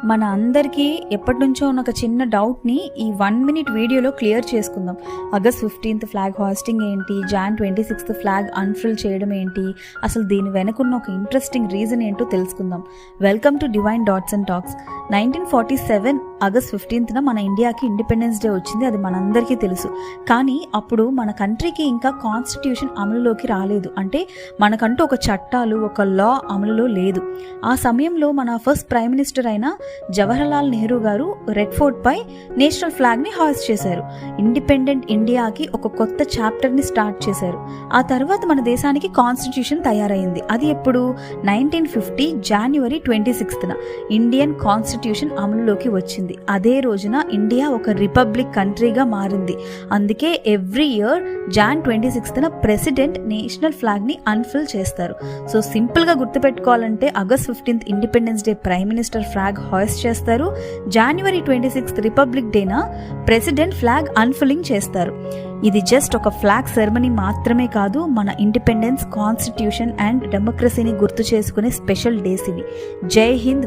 మన అందరికీ ఎప్పటి నుంచో ఉన్న ఒక చిన్న డౌట్ని ఈ 1 minute వీడియోలో క్లియర్ చేసుకుందాం. ఆగస్ట్ 15th ఫ్లాగ్ హాస్టింగ్ ఏంటి, Jan 26th ఫ్లాగ్ అన్ఫ్రిల్ చేయడం ఏంటి, అసలు దీని వెనుకున్న ఒక ఇంట్రెస్టింగ్ రీజన్ ఏంటో తెలుసుకుందాం. Welcome to divine dots and talks. 1947 August 15th మన ఇండియాకి ఇండిపెండెన్స్ డే వచ్చింది. అది మనందరికీ తెలుసు. కానీ అప్పుడు మన కంట్రీకి ఇంకా కాన్స్టిట్యూషన్ అమలులోకి రాలేదు. అంటే మనకంటూ ఒక చట్టాలు, ఒక లా అమలులో లేదు. ఆ సమయంలో మన ఫస్ట్ ప్రైమ్ మినిస్టర్ అయిన జవహర్లాల్ నెహ్రూ గారు రెడ్ ఫోర్ట్ పై నేషనల్ ఫ్లాగ్ ని హాయిస్ట్ చేశారు. ఇండిపెండెంట్ ఇండియాకి ఒక కొత్త చాప్టర్ ని స్టార్ట్ చేశారు. ఆ తర్వాత మన దేశానికి కాన్స్టిట్యూషన్ తయారైంది. అది ఎప్పుడు? 1950 January 26th ఇండియన్ కాన్స్టిట్యూషన్ అమలులోకి వచ్చింది. అదే రోజున ఇండియా ఒక రిపబ్లిక్ కంట్రీగా మారింది. అందుకే every year Jan 26th president national flag ని అన్ఫిల్ చేస్తారు. సో సింపుల్ గా గుర్తుపెట్టుకోవాలంటే August 15th independence day prime minister flag hoist చేస్తారు. January 26th రిపబ్లిక్ డేన ప్రెసిడెంట్ ఫ్లాగ్ అన్ఫిల్లింగ్ చేస్తారు. ఇది జస్ట్ ఒక ఫ్లాగ్ సెరమనీ మాత్రమే కాదు, మన ఇండిపెండెన్స్, కాన్స్టిట్యూషన్ అండ్ డెమోక్రసీని గుర్తు చేసుకునే స్పెషల్ డేస్ ఇవి. జై హింద్.